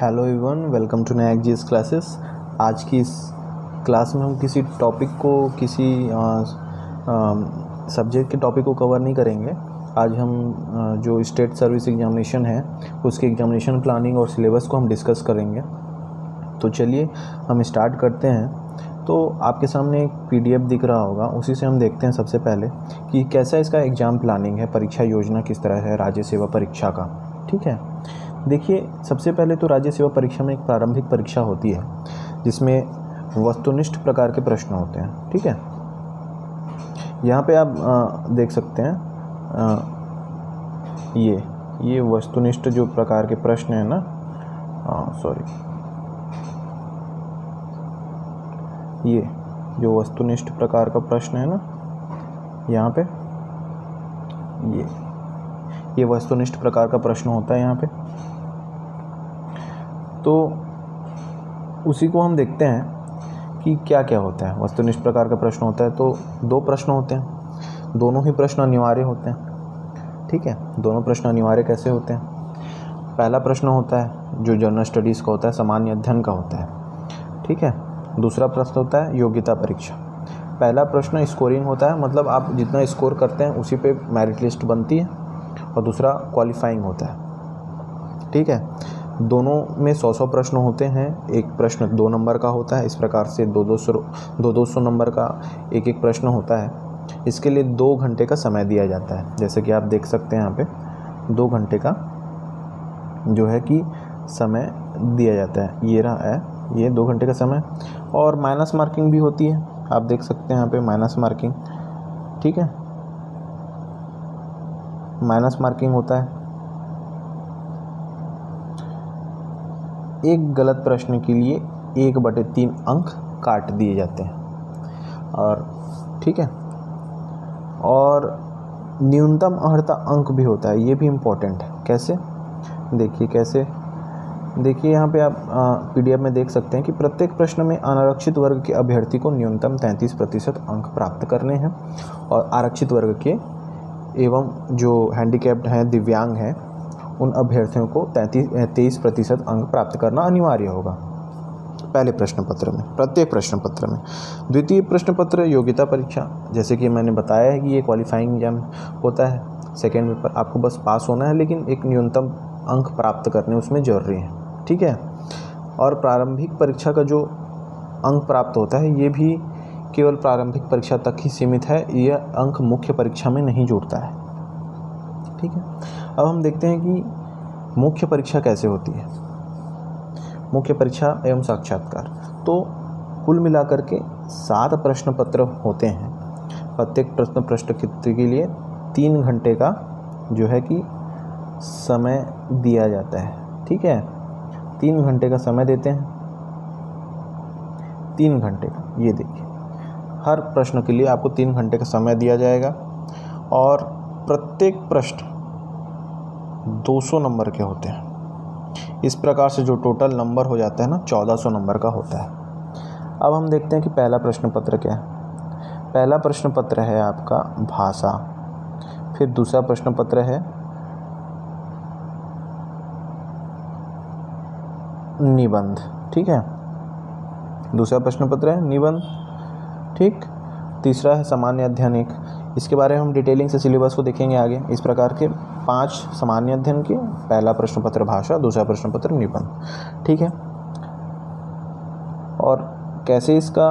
Hello everyone, welcome to नैक GS classes. आज की इस क्लास में हम किसी टॉपिक को सब्जेक्ट के टॉपिक को कवर नहीं करेंगे। आज हम जो स्टेट सर्विस एग्जामिनेशन है उसके एग्जामिनेशन प्लानिंग और सिलेबस को हम डिस्कस करेंगे। तो चलिए हम स्टार्ट करते हैं। तो आपके सामने एक पीडीएफ दिख रहा होगा, उसी से हम देखते हैं सबसे पहले कि कैसा इसका एग्ज़ाम प्लानिंग है, परीक्षा योजना किस तरह है राज्य सेवा परीक्षा का। ठीक है, देखिए सबसे पहले तो राज्य सेवा परीक्षा में एक प्रारंभिक परीक्षा होती है जिसमें वस्तुनिष्ठ प्रकार के प्रश्न होते हैं। ठीक है, यहाँ पे आप देख सकते हैं ये वस्तुनिष्ठ जो प्रकार के प्रश्न है ना, ये जो वस्तुनिष्ठ प्रकार का प्रश्न है ना, यहाँ पे ये वस्तुनिष्ठ प्रकार का प्रश्न होता है यहाँ पे। तो उसी को हम देखते हैं कि क्या क्या होता है। वस्तुनिष्ठ प्रकार का प्रश्न होता है तो दो प्रश्न होते हैं, दोनों ही प्रश्न अनिवार्य होते हैं। ठीक है, दोनों प्रश्न अनिवार्य कैसे होते हैं? पहला प्रश्न होता है जो जनरल स्टडीज़ का होता है, सामान्य अध्ययन का होता है। ठीक है, दूसरा प्रश्न होता है योग्यता परीक्षा। पहला प्रश्न स्कोरिंग होता है, मतलब आप जितना स्कोर करते हैं उसी पे मेरिट लिस्ट बनती है, और दूसरा क्वालिफाइंग होता है। ठीक है, दोनों में 100 प्रश्न होते हैं। एक प्रश्न 2 नंबर का होता है, इस प्रकार से 200 नंबर का एक एक प्रश्न होता है। इसके लिए 2 घंटे का समय दिया जाता है, जैसे कि आप देख सकते हैं यहाँ पे 2 घंटे का जो है कि समय दिया जाता है। ये रहा है, ये 2 घंटे का समय। और माइनस मार्किंग भी होती है, आप देख सकते हैं यहाँ पे माइनस मार्किंग। ठीक है, माइनस मार्किंग होता है। एक गलत प्रश्न के लिए 1/3 अंक काट दिए जाते हैं। और ठीक है, और न्यूनतम अर्हता अंक भी होता है, ये भी इम्पोर्टेंट है। कैसे? देखिए कैसे, देखिए यहाँ पे आप पीडीएफ में देख सकते हैं कि प्रत्येक प्रश्न में अनारक्षित वर्ग के अभ्यर्थी को न्यूनतम 33% अंक प्राप्त करने हैं, और आरक्षित वर्ग के एवं जो हैंडीकैप्ड हैं, दिव्यांग हैं, उन अभ्यर्थियों को 23% अंक प्राप्त करना अनिवार्य होगा पहले प्रश्न पत्र में, प्रत्येक प्रश्न पत्र में। द्वितीय प्रश्न पत्र योग्यता परीक्षा, जैसे कि मैंने बताया है कि ये क्वालिफाइंग एग्जाम होता है। सेकेंड पेपर आपको बस पास होना है, लेकिन एक न्यूनतम अंक प्राप्त करने उसमें जरूरी है। ठीक है, और प्रारंभिक परीक्षा का जो अंक प्राप्त होता है ये भी केवल प्रारंभिक परीक्षा तक ही सीमित है, यह अंक मुख्य परीक्षा में नहीं जुड़ता है। ठीक है, अब हम देखते हैं कि मुख्य परीक्षा कैसे होती है। मुख्य परीक्षा एवं साक्षात्कार, तो कुल मिलाकर के 7 प्रश्न पत्र होते हैं। प्रत्येक प्रश्न के लिए 3 घंटे का जो है कि समय दिया जाता है। ठीक है, 3 घंटे का समय देते हैं, 3 घंटे का। ये देखिए, हर प्रश्न के लिए आपको 3 घंटे का समय दिया जाएगा, और प्रत्येक प्रश्न 200 नंबर के होते हैं। इस प्रकार से जो टोटल नंबर हो जाता है ना, 1400 नंबर का होता है। अब हम देखते हैं कि पहला प्रश्न पत्र क्या है। पहला प्रश्न पत्र है आपका भाषा, फिर दूसरा प्रश्न पत्र है निबंध। ठीक है, दूसरा प्रश्न पत्र है निबंध। ठीक, तीसरा है सामान्य अध्ययन 1। इसके बारे में हम डिटेलिंग से सिलेबस को देखेंगे आगे। इस प्रकार के 5 सामान्य अध्ययन के, पहला प्रश्न पत्र भाषा, दूसरा प्रश्न पत्र निबंध। ठीक है, और कैसे इसका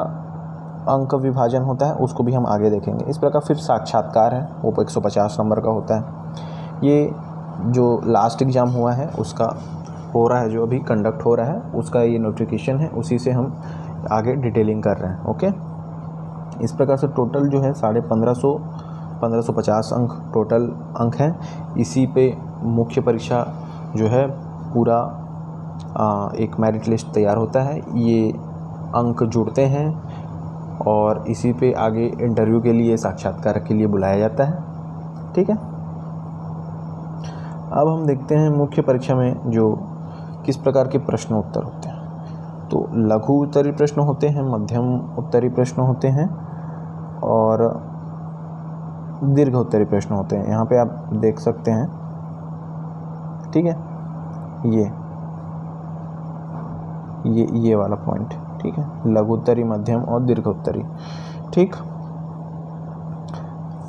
अंक विभाजन होता है उसको भी हम आगे देखेंगे। इस प्रकार फिर साक्षात्कार है, वो 150 नंबर का होता है। ये जो लास्ट एग्ज़ाम हुआ है उसका हो रहा है, जो अभी कंडक्ट हो रहा है उसका ये नोटिफिकेशन है, उसी से हम आगे डिटेलिंग कर रहे हैं। ओके, इस प्रकार से टोटल जो है 1550 अंक टोटल अंक हैं। इसी पे मुख्य परीक्षा जो है पूरा एक मेरिट लिस्ट तैयार होता है, ये अंक जुड़ते हैं, और इसी पे आगे इंटरव्यू के लिए, साक्षात्कार के लिए बुलाया जाता है। ठीक है, अब हम देखते हैं मुख्य परीक्षा में जो किस प्रकार के प्रश्न उत्तर होते हैं। तो लघु उत्तरीय प्रश्न होते हैं, मध्यम उत्तरीय प्रश्न होते हैं, और दीर्घ उत्तरीय प्रश्न होते हैं। यहाँ पे आप देख सकते हैं। ठीक है, ये ये वाला पॉइंट, ठीक है, लघुत्तरी, मध्यम और दीर्घोत्तरी, ठीक।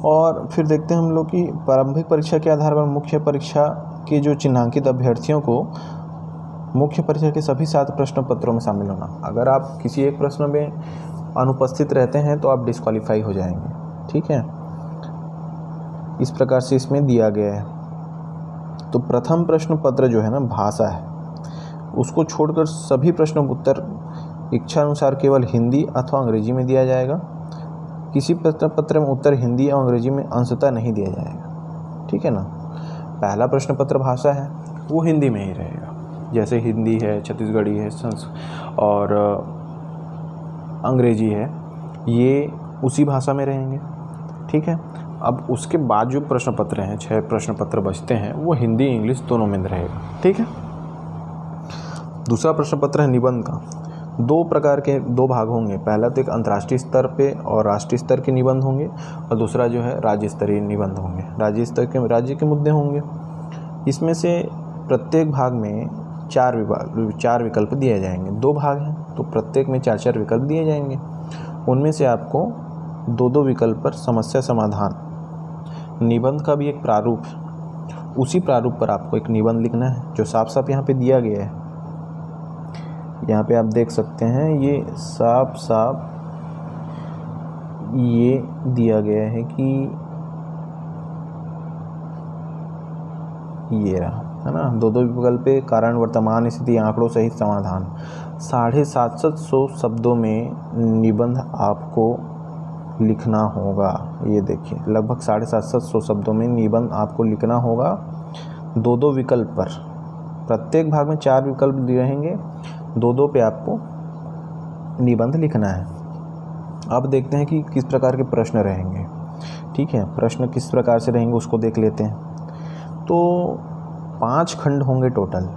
और फिर देखते हैं हम लोग कि प्रारंभिक परीक्षा के आधार पर मुख्य परीक्षा के जो चिन्हांकित अभ्यर्थियों को मुख्य परीक्षा के सभी 7 प्रश्न पत्रों में शामिल होना। अगर आप किसी एक प्रश्न में अनुपस्थित रहते हैं तो आप डिस्क्वालीफाई हो जाएंगे, ठीक है। इस प्रकार से इसमें दिया गया है। तो प्रथम प्रश्न पत्र जो है ना भाषा है, उसको छोड़कर सभी प्रश्न उत्तर इच्छा अनुसार केवल हिंदी अथवा अंग्रेजी में दिया जाएगा। किसी प्रश्न पत्र में उत्तर हिंदी और अंग्रेजी में अंशतः नहीं दिया जाएगा, ठीक है ना। पहला प्रश्न पत्र भाषा है वो हिंदी में ही रहेगा, जैसे हिंदी है, छत्तीसगढ़ी है, और अंग्रेजी है, ये उसी भाषा में रहेंगे, ठीक है। अब उसके बाद जो प्रश्न पत्र हैं, 6 प्रश्न पत्र बचते हैं, वो हिंदी इंग्लिश दोनों में रहेगा, ठीक है। दूसरा प्रश्न पत्र है निबंध का। 2 प्रकार के 2 भाग होंगे। पहला तो एक अंतर्राष्ट्रीय स्तर पे और राष्ट्रीय स्तर के निबंध होंगे, और दूसरा जो है राज्य स्तरीय निबंध होंगे, राज्य के मुद्दे होंगे। इसमें से प्रत्येक भाग में 4 विकल्प दिए जाएंगे। 2 भाग हैं तो प्रत्येक में 4 विकल्प दिए जाएंगे। उनमें से आपको 2 विकल्प पर समस्या समाधान, निबंध का भी एक प्रारूप है, उसी प्रारूप पर आपको एक निबंध लिखना है, जो साफ साफ यहाँ पे दिया गया है। यहाँ पे आप देख सकते हैं, ये साफ साफ ये दिया गया है कि ये रहा, है ना। 2 विकल्प पे कारण, वर्तमान स्थिति, आंकड़ों सहित समाधान। 750 शब्दों में निबंध आपको लिखना होगा। ये देखिए, लगभग 750 शब्दों में निबंध आपको लिखना होगा 2 विकल्प पर। प्रत्येक भाग में 4 विकल्प दिए रहेंगे, 2 पे आपको निबंध लिखना है। अब देखते हैं कि किस प्रकार के प्रश्न रहेंगे, ठीक है। प्रश्न किस प्रकार से रहेंगे उसको देख लेते हैं। तो 5 खंड होंगे टोटल,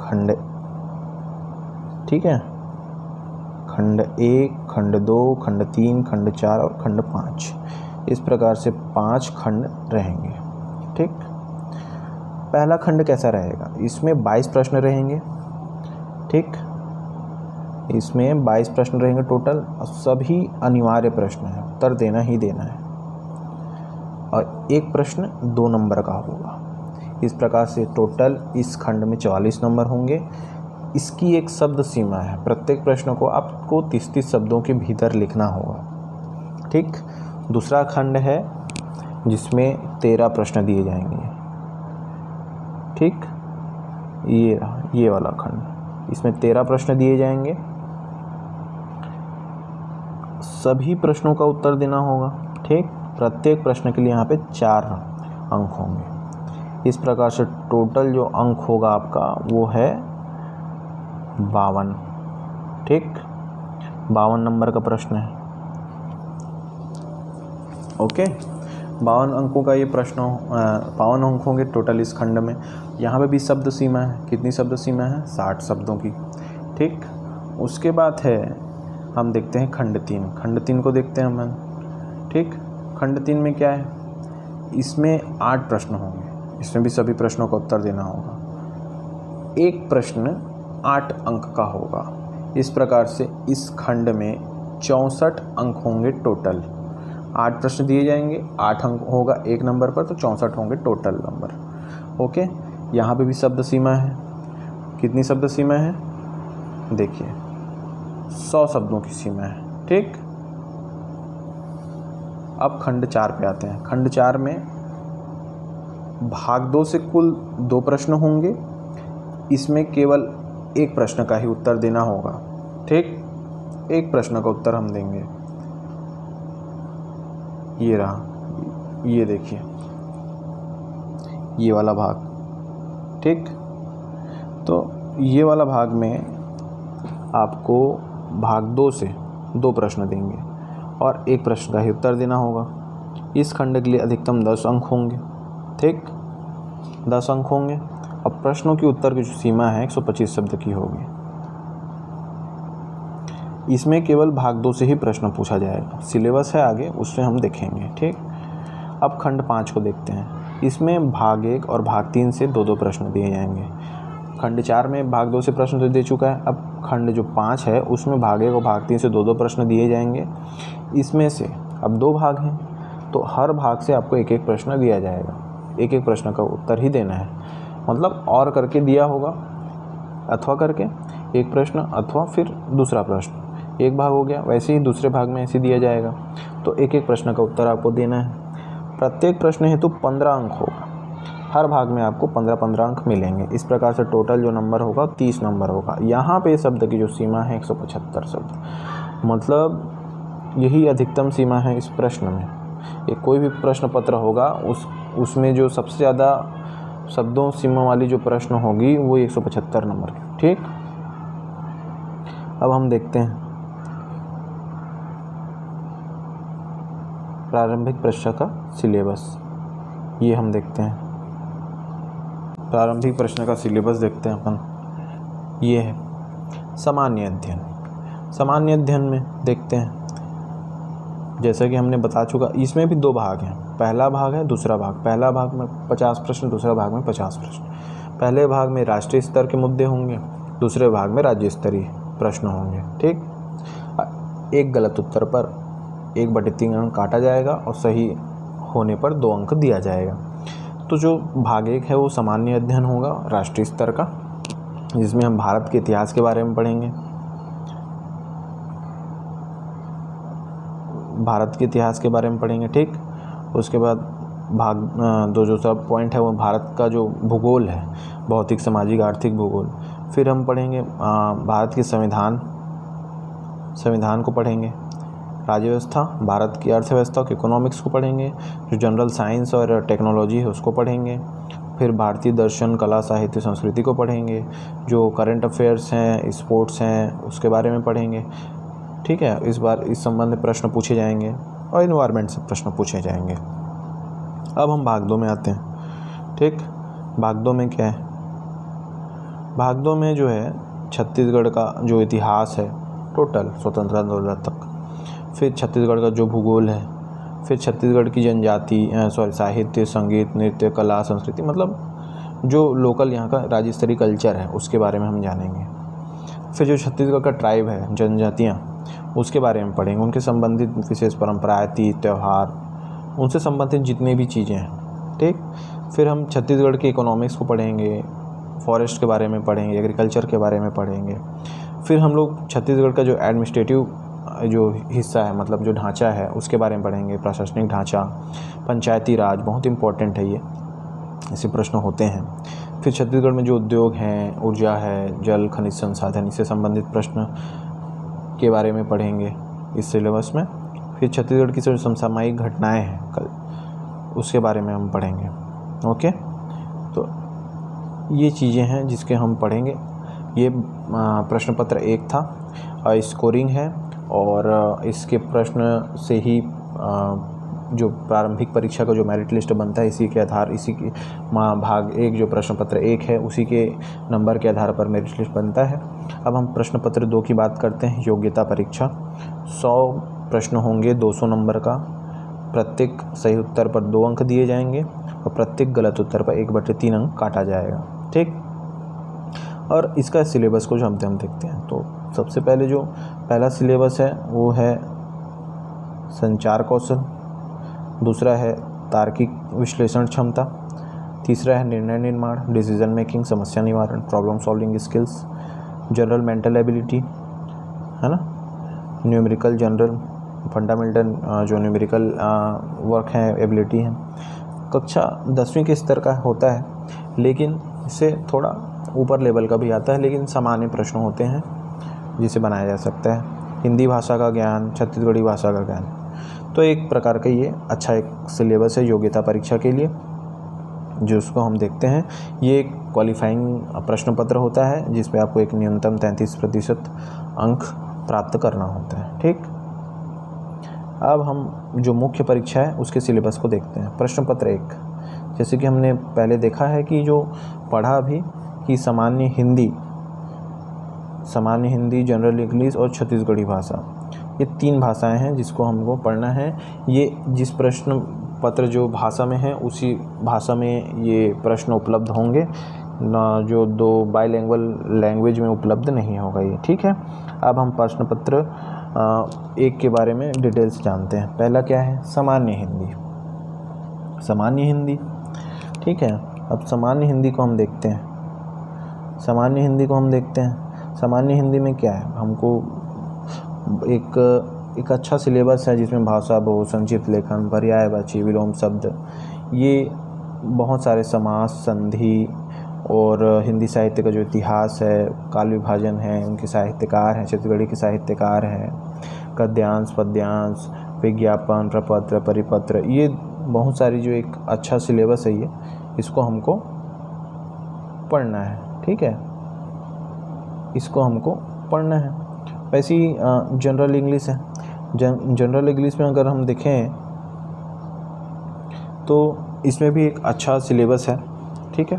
खंड, ठीक है। खंड 1, खंड 2, खंड 3, खंड 4 और खंड 5, इस प्रकार से 5 खंड रहेंगे, ठीक। पहला खंड कैसा रहेगा? इसमें 22 प्रश्न रहेंगे, ठीक। इसमें 22 प्रश्न रहेंगे टोटल, और सभी अनिवार्य प्रश्न हैं, उत्तर देना ही देना है, और एक प्रश्न 2 नंबर का होगा। इस प्रकार से टोटल इस खंड में 44 नंबर होंगे। इसकी एक शब्द सीमा है, प्रत्येक प्रश्न को आपको 30-30 शब्दों के भीतर लिखना होगा, ठीक। दूसरा खंड है जिसमें 13 प्रश्न दिए जाएंगे, ठीक। ये वाला खंड, इसमें 13 प्रश्न दिए जाएंगे, सभी प्रश्नों का उत्तर देना होगा, ठीक। प्रत्येक प्रश्न के लिए यहाँ पे 4 अंक होंगे। इस प्रकार से टोटल जो अंक होगा आपका वो है 52, ठीक। 52 नंबर का प्रश्न है, ओके। 52 अंकों का ये प्रश्न, 52 अंक होंगे टोटल इस खंड में। यहाँ पे भी शब्द सीमा है, कितनी शब्द सीमा है? 60 शब्दों की, ठीक। उसके बाद है, हम देखते हैं खंड 3। खंड 3 को देखते हैं हम, ठीक। खंड 3 में क्या है? इसमें 8 प्रश्न होंगे, इसमें भी सभी प्रश्नों का उत्तर देना होगा। एक प्रश्न 8 अंक का होगा। इस प्रकार से इस खंड में 64 अंक होंगे टोटल। 8 प्रश्न दिए जाएंगे, 8 अंक होगा एक नंबर पर, तो 64 होंगे टोटल नंबर, ओके। यहाँ पे भी शब्द सीमा है, कितनी शब्द सीमा है? देखिए 100 शब्दों की सीमा है, ठीक। अब खंड 4 पे आते हैं। खंड 4 में भाग 2 से कुल 2 प्रश्न होंगे, इसमें केवल एक प्रश्न का ही उत्तर देना होगा, ठीक। एक प्रश्न का उत्तर हम देंगे। ये रहा, ये देखिए, ये वाला भाग, ठीक। तो ये वाला भाग में आपको भाग 2 से 2 प्रश्न देंगे और एक प्रश्न का ही उत्तर देना होगा। इस खंड के लिए अधिकतम 10 अंक होंगे, ठीक। 10 अंक होंगे। अब प्रश्नों की उत्तर की जो सीमा है 125 शब्द की होगी। इसमें केवल भाग 2 से ही प्रश्न पूछा जाएगा। सिलेबस है आगे, उससे हम देखेंगे, ठीक। अब खंड 5 को देखते हैं। इसमें भाग 1 और भाग 3 से 2-2 प्रश्न दिए जाएंगे। खंड 4 में भाग 2 से प्रश्न तो दे चुका है। अब खंड जो 5 है उसमें भाग 1 और भाग 3 से 2-2 प्रश्न दिए जाएंगे। इसमें से अब 2 भाग हैं तो हर भाग से आपको एक एक प्रश्न दिया जाएगा, एक एक प्रश्न का उत्तर ही देना है। मतलब और करके दिया होगा, अथवा करके एक प्रश्न अथवा फिर दूसरा प्रश्न, एक भाग हो गया। वैसे ही दूसरे भाग में ऐसे दिया जाएगा, तो एक एक प्रश्न का उत्तर आपको देना है। प्रत्येक प्रश्न हेतु 15 अंक होगा। हर भाग में आपको 15-15 अंक मिलेंगे। इस प्रकार से टोटल जो नंबर होगा 30 नंबर होगा। यहाँ पे शब्द की जो सीमा है 175 शब्द, मतलब यही अधिकतम सीमा है इस प्रश्न में। ये कोई भी प्रश्न पत्र होगा उसमें जो सबसे ज़्यादा शब्दों सीमा वाली जो प्रश्न होगी वो 175 नंबर की। ठीक, अब हम देखते हैं प्रारंभिक परीक्षा का सिलेबस। ये हम देखते हैं प्रारंभिक प्रश्न का सिलेबस देखते हैं अपन। ये है सामान्य अध्ययन। सामान्य अध्ययन में देखते हैं, जैसा कि हमने बता चुका, इसमें भी 2 भाग हैं। पहला भाग है, दूसरा भाग। पहला भाग में 50 प्रश्न, दूसरा भाग में 50 प्रश्न। पहले भाग में राष्ट्रीय स्तर के मुद्दे होंगे, दूसरे भाग में राज्य स्तरीय प्रश्न होंगे। ठीक, एक गलत उत्तर पर 1/3 अंक काटा जाएगा और सही होने पर 2 अंक दिया जाएगा। तो जो भाग 1 है वो सामान्य अध्ययन होगा राष्ट्रीय स्तर का, जिसमें हम भारत के इतिहास के बारे में पढ़ेंगे। भारत के इतिहास के बारे में पढ़ेंगे। ठीक, उसके बाद भाग 2 जो सब पॉइंट है वो भारत का जो भूगोल है, भौतिक, सामाजिक, आर्थिक भूगोल। फिर हम पढ़ेंगे भारत के संविधान को पढ़ेंगे, राज्य व्यवस्था, भारत की अर्थव्यवस्था के इकोनॉमिक्स को पढ़ेंगे, जो जनरल साइंस और टेक्नोलॉजी है उसको पढ़ेंगे। फिर भारतीय दर्शन, कला, साहित्य, संस्कृति को पढ़ेंगे। जो करंट अफेयर्स हैं, स्पोर्ट्स हैं, उसके बारे में पढ़ेंगे। ठीक है, इस बार इस संबंध में प्रश्न पूछे जाएंगे और इन्वायरमेंट से प्रश्न पूछे जाएंगे। अब हम भाग 2 में आते हैं। ठीक, भाग 2 में क्या है? भाग 2 में जो है छत्तीसगढ़ का जो इतिहास है टोटल स्वतंत्रता आंदोलन तक, फिर छत्तीसगढ़ का जो भूगोल है, फिर छत्तीसगढ़ की जनजाति साहित्य, संगीत, नृत्य, कला, संस्कृति, मतलब जो लोकल यहाँ का राज्य स्तरीय कल्चर है उसके बारे में हम जानेंगे। फिर जो छत्तीसगढ़ का ट्राइब है, जनजातियाँ, उसके बारे में पढ़ेंगे। उनके संबंधित विशेष परंपराएं, तीज, त्यौहार, उनसे संबंधित जितनी भी चीज़ें हैं। ठीक, फिर हम छत्तीसगढ़ के इकोनॉमिक्स को पढ़ेंगे, फॉरेस्ट के बारे में पढ़ेंगे, एग्रीकल्चर के बारे में पढ़ेंगे। फिर हम लोग छत्तीसगढ़ का जो एडमिनिस्ट्रेटिव जो हिस्सा है, मतलब जो ढांचा है, उसके बारे में पढ़ेंगे। प्रशासनिक ढांचा, पंचायती राज, बहुत इंपॉर्टेंट है ये, ऐसे प्रश्न होते हैं। फिर छत्तीसगढ़ में जो उद्योग हैं, ऊर्जा है, जल, खनिज संसाधन, इससे संबंधित प्रश्न के बारे में पढ़ेंगे इस सिलेबस में। फिर छत्तीसगढ़ की जो समसामयिक घटनाएं हैं कल, उसके बारे में हम पढ़ेंगे। ओके, तो ये चीज़ें हैं जिसके हम पढ़ेंगे। ये प्रश्न पत्र 1 था, स्कोरिंग है, और इसके प्रश्न से ही जो प्रारंभिक परीक्षा का जो मेरिट लिस्ट बनता है, इसी के आधार, इसी के भाग 1 जो प्रश्न पत्र 1 है उसी के नंबर के आधार पर मेरिट लिस्ट बनता है। अब हम प्रश्न पत्र 2 की बात करते हैं। योग्यता परीक्षा, 100 प्रश्न होंगे, 200 नंबर का। प्रत्येक सही उत्तर पर 2 अंक दिए जाएंगे और प्रत्येक गलत उत्तर पर 1/3 अंक काटा जाएगा। ठीक, और इसका सिलेबस को जो हम देखते हैं, तो सबसे पहले जो पहला सिलेबस है वो है संचार कौशल, दूसरा है तार्किक विश्लेषण क्षमता, तीसरा है निर्णय निर्माण, डिसीजन मेकिंग, समस्या निवारण, problem solving skills, general mental ability, है ना, न्यूमेरिकल जनरल, फंडामेंटल जो न्यूमेरिकल वर्क है, एबिलिटी है। कक्षा 10वीं के स्तर का होता है, लेकिन इससे थोड़ा ऊपर लेवल का भी आता है, लेकिन सामान्य प्रश्न होते हैं जिसे बनाया जा सकता है। हिंदी भाषा का ज्ञान, छत्तीसगढ़ी भाषा का ज्ञान, तो एक प्रकार का ये अच्छा एक सिलेबस है योग्यता परीक्षा के लिए, जो उसको हम देखते हैं। ये एक क्वालिफाइंग प्रश्न पत्र होता है जिसमें आपको एक न्यूनतम 33% अंक प्राप्त करना होता है। ठीक, अब हम जो मुख्य परीक्षा है उसके सिलेबस को देखते हैं। प्रश्न पत्र 1, जैसे कि हमने पहले देखा है कि जो पढ़ा भी कि सामान्य हिंदी, जनरल इंग्लिश और छत्तीसगढ़ी भाषा, ये 3 भाषाएं हैं जिसको हमको पढ़ना है। ये जिस प्रश्न पत्र जो भाषा में है उसी भाषा में ये प्रश्न उपलब्ध होंगे। ना, जो 2 बाईलिंगुअल लैंग्वेज में उपलब्ध नहीं होगा ये। ठीक है, अब हम प्रश्न पत्र 1 के बारे में डिटेल से जानते हैं। पहला क्या है? सामान्य हिंदी। सामान्य हिंदी, ठीक है। अब सामान्य हिंदी को हम देखते हैं। सामान्य हिंदी में क्या है? हमको एक अच्छा सिलेबस है जिसमें भाषा, बहु, संक्षिप्त लेखन, पर्यायवाची, विलोम शब्द, ये बहुत सारे समास, संधि और हिंदी साहित्य का जो इतिहास है, काल विभाजन है, उनके साहित्यकार हैं, छत्तीसगढ़ी के साहित्यकार हैं, गद्यांश, पद्यांश, विज्ञापन, प्रपत्र, परिपत्र, ये बहुत सारी जो एक अच्छा सिलेबस है ये, इसको हमको पढ़ना है। ठीक है, इसको हमको पढ़ना है। वैसे ही जनरल इंग्लिश है। जनरल इंग्लिश में अगर हम देखें तो इसमें भी एक अच्छा सिलेबस है। ठीक है,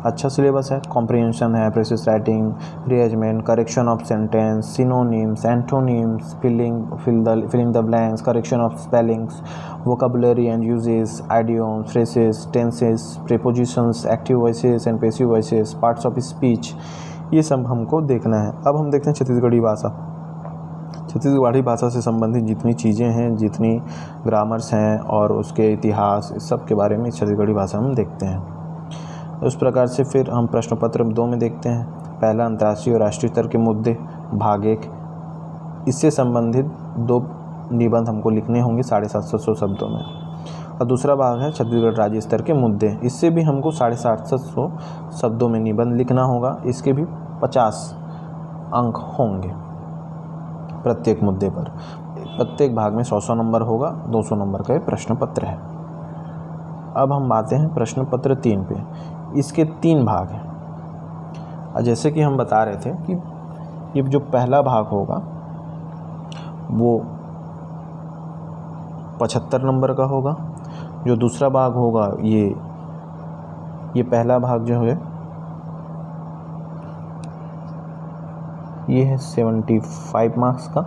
अच्छा सिलेबस है। कॉम्प्रिहेंशन है, precis writing, rearrangement, correction of sentence, synonyms, antonyms, filling the blanks, correction of spellings, vocabulary and uses, idioms, phrases, tenses, prepositions, active voices and passive voices, parts of speech, ये सब हमको देखना है। अब हम देखते हैं छत्तीसगढ़ी भाषा। छत्तीसगढ़ी भाषा से संबंधित जितनी चीज़ें हैं, जितनी ग्रामर्स हैं और उसके इतिहास, इस सब के बारे में छत्तीसगढ़ी भाषा में देखते हैं। उस प्रकार से फिर हम प्रश्न पत्र 2 में देखते हैं। पहला, अंतर्राष्ट्रीय और राष्ट्रीय स्तर के मुद्दे, भाग 1। इससे संबंधित 2 निबंध हमको लिखने होंगे 750 शब्दों में। और दूसरा भाग है छत्तीसगढ़ राज्य स्तर के मुद्दे। इससे भी हमको 750 शब्दों में निबंध लिखना होगा। इसके भी 50 अंक होंगे प्रत्येक मुद्दे पर। प्रत्येक भाग में 100 नंबर होगा। 200 नंबर का ये प्रश्न पत्र है। अब हम आते हैं प्रश्न पत्र 3 पे। इसके 3 भाग हैं। जैसे कि हम बता रहे थे कि ये जो पहला भाग होगा वो 75 नंबर का होगा। जो दूसरा भाग होगा ये पहला भाग जो है ये है 75 मार्क्स का,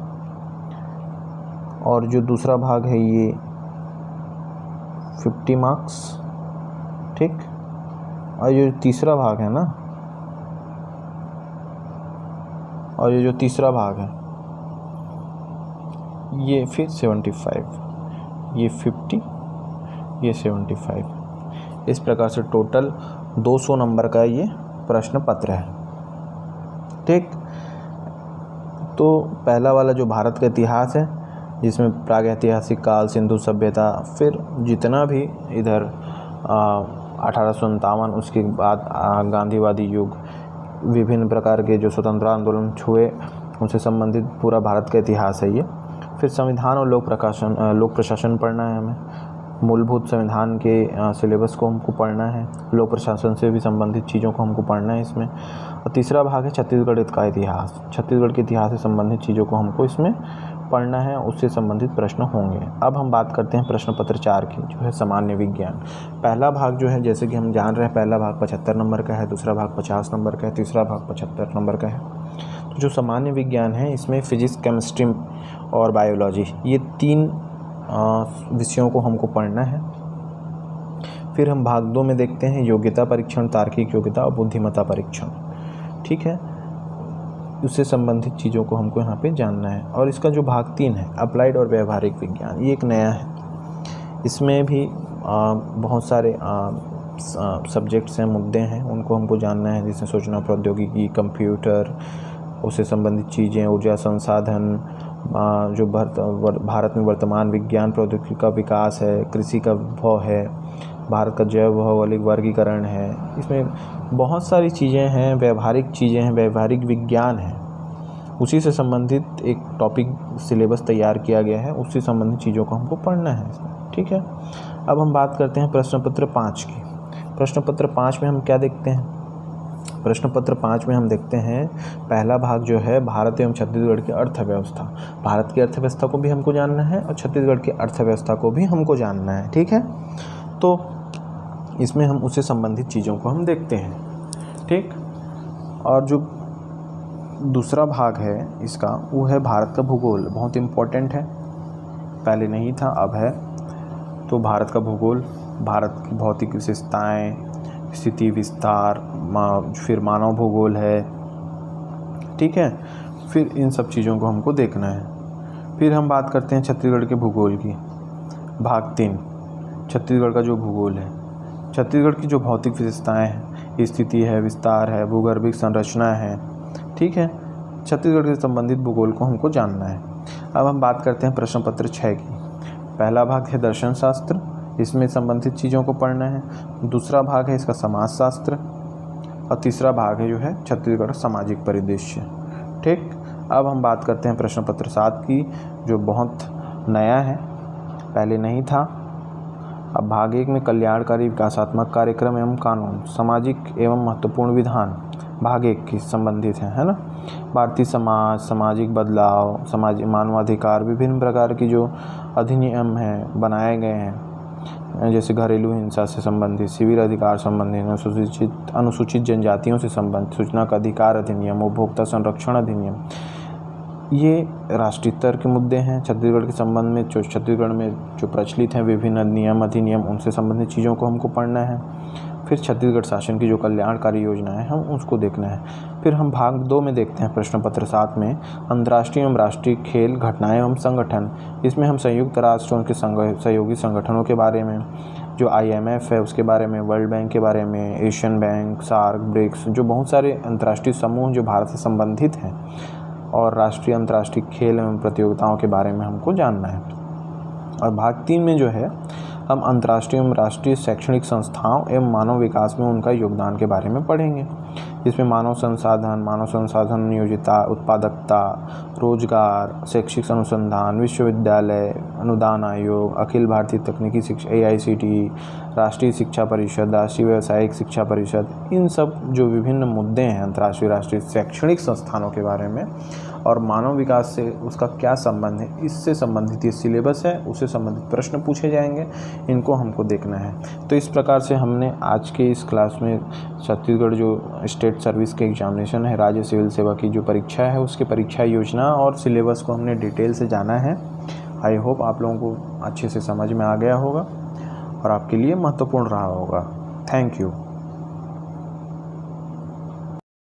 और जो दूसरा भाग है ये 50 मार्क्स। ठीक, और ये जो तीसरा भाग है ना, और ये जो तीसरा भाग है ये फिर 75, ये 50, ये 75। इस प्रकार से टोटल 200 नंबर का ये प्रश्न पत्र है। ठीक, तो पहला वाला जो भारत का इतिहास है, जिसमें प्रागैतिहासिक काल, सिंधु सभ्यता, फिर जितना भी इधर 1857, उसके बाद गांधीवादी युग, विभिन्न प्रकार के जो स्वतंत्रता आंदोलन हुए उनसे संबंधित पूरा भारत का इतिहास है ये। फिर संविधान और लोक प्रशासन पढ़ना है हमें। मूलभूत संविधान के सिलेबस को हमको पढ़ना है। लोक प्रशासन से भी संबंधित चीज़ों को हमको पढ़ना है इसमें। और तीसरा भाग है छत्तीसगढ़ का इतिहास। छत्तीसगढ़ के इतिहास से संबंधित चीज़ों को हमको इसमें पढ़ना है, उससे संबंधित प्रश्न होंगे। अब हम बात करते हैं प्रश्न पत्र 4 की, जो है सामान्य विज्ञान। पहला भाग जो है, जैसे कि हम जान रहे हैं, पहला भाग 75 नंबर का है, दूसरा भाग 50 नंबर का है, तीसरा भाग 75 नंबर का है। तो जो सामान्य विज्ञान है इसमें फिजिक्स, केमिस्ट्री और बायोलॉजी, ये 3 विषयों को हमको पढ़ना है। फिर हम भाग 2 में देखते हैं योग्यता परीक्षण, तार्किक योग्यता और बुद्धिमत्ता परीक्षण। ठीक है, उससे संबंधित चीज़ों को हमको यहाँ पे जानना है। और इसका जो भाग 3 है, अप्लाइड और व्यवहारिक विज्ञान, ये एक नया है। इसमें भी बहुत सारे सब्जेक्ट्स हैं, मुद्दे हैं, उनको हमको जानना है, जैसे सूचना प्रौद्योगिकी, कंप्यूटर, उससे संबंधित चीज़ें, ऊर्जा संसाधन, जो भारत में वर्तमान विज्ञान प्रौद्योगिकी का विकास है, कृषि का विभव है, भारत का जैव भौगोलिक वर्गीकरण है। इसमें बहुत सारी चीज़ें हैं, व्यवहारिक चीज़ें हैं, व्यवहारिक विज्ञान है। उसी से संबंधित एक टॉपिक सिलेबस तैयार किया गया है, उससे संबंधित चीज़ों को हमको पढ़ना है इसमें। ठीक है, अब हम बात करते हैं प्रश्न पत्र 5 की। प्रश्न पत्र 5 में हम क्या देखते हैं? प्रश्न पत्र 5 में हम देखते हैं पहला भाग जो है भारत एवं छत्तीसगढ़ की अर्थव्यवस्था। भारत की अर्थव्यवस्था को भी हमको जानना है और छत्तीसगढ़ की अर्थव्यवस्था को भी हमको जानना है। ठीक है, तो इसमें हम उससे संबंधित चीज़ों को हम देखते हैं। ठीक, और जो दूसरा भाग है इसका, वो है भारत का भूगोल। बहुत इम्पोर्टेंट है, पहले नहीं था, अब है। तो भारत का भूगोल, भारत की भौतिक विशेषताएं, स्थिति, विस्तार, फिर मानव भूगोल है, ठीक है। फिर इन सब चीज़ों को हमको देखना है। फिर हम बात करते हैं छत्तीसगढ़ के भूगोल की। भाग 3 छत्तीसगढ़ का जो भूगोल है, छत्तीसगढ़ की जो भौतिक विशेषताएं हैं, स्थिति है, विस्तार है, भूगर्भिक संरचना है, ठीक है। छत्तीसगढ़ से संबंधित भूगोल को हमको जानना है। अब हम बात करते हैं प्रश्न पत्र 6 की। पहला भाग है दर्शन शास्त्र, इसमें संबंधित चीज़ों को पढ़ना है। दूसरा भाग है इसका समाजशास्त्र, और तीसरा भाग है जो है छत्तीसगढ़ सामाजिक परिदृश्य, ठीक। अब हम बात करते हैं प्रश्न पत्र 7 की, जो बहुत नया है, पहले नहीं था। अब भाग 1 में कल्याणकारी विकासात्मक कार्यक्रम एवं कानून, सामाजिक एवं महत्वपूर्ण विधान भाग 1 की संबंधित है ना। भारतीय समाज, सामाजिक बदलाव, सामाजिक मानवाधिकार, विभिन्न प्रकार की जो अधिनियम हैं बनाए गए हैं, जैसे घरेलू हिंसा से संबंधित, सिविल अधिकार संबंधित, अनुसूचित जनजातियों से संबंधित, सूचना का अधिकार अधिनियम, उपभोक्ता संरक्षण अधिनियम, ये राष्ट्रीय स्तर के मुद्दे हैं। छत्तीसगढ़ के संबंध में जो छत्तीसगढ़ में जो प्रचलित हैं विभिन्न नियम अधिनियम, उनसे संबंधित चीज़ों को हमको पढ़ना है। फिर छत्तीसगढ़ शासन की जो कल्याणकारी योजना है हम उसको देखना है। फिर हम भाग 2 में देखते हैं प्रश्न पत्र 7 में अंतर्राष्ट्रीय एवं राष्ट्रीय खेल घटनाएं एवं संगठन। इसमें हम संयुक्त राष्ट्र उनके सहयोगी संगठनों के बारे में, जो IMF है उसके बारे में, वर्ल्ड बैंक के बारे में, एशियन बैंक, सार्क, ब्रिक्स, जो बहुत सारे अंतर्राष्ट्रीय समूह जो भारत से संबंधित हैं, और राष्ट्रीय अंतर्राष्ट्रीय खेल एवं प्रतियोगिताओं के बारे में हमको जानना है। और भाग 3 में जो है हम अंतर्राष्ट्रीय एवं राष्ट्रीय शैक्षणिक संस्थाओं एवं मानव विकास में उनका योगदान के बारे में पढ़ेंगे। इसमें मानव संसाधन नियोजिता, उत्पादकता, रोजगार, शैक्षिक अनुसंधान, विश्वविद्यालय अनुदान आयोग, अखिल भारतीय तकनीकी शिक्षा AICTE, राष्ट्रीय शिक्षा परिषद, राष्ट्रीय व्यावसायिक शिक्षा परिषद, इन सब जो विभिन्न मुद्दे हैं अंतर्राष्ट्रीय राष्ट्रीय शैक्षणिक संस्थानों के बारे में और मानव विकास से उसका क्या संबंध है, इससे संबंधित ये सिलेबस है, उससे संबंधित प्रश्न पूछे जाएंगे, इनको हमको देखना है। तो इस प्रकार से हमने आज के इस क्लास में छत्तीसगढ़ जो स्टेट सर्विस के एग्जामिनेशन है, राज्य सिविल सेवा की जो परीक्षा है, उसकी परीक्षा योजना और सिलेबस को हमने डिटेल से जाना है। आई होप आप लोगों को अच्छे से समझ में आ गया होगा और आपके लिए महत्वपूर्ण रहा होगा। Thank you.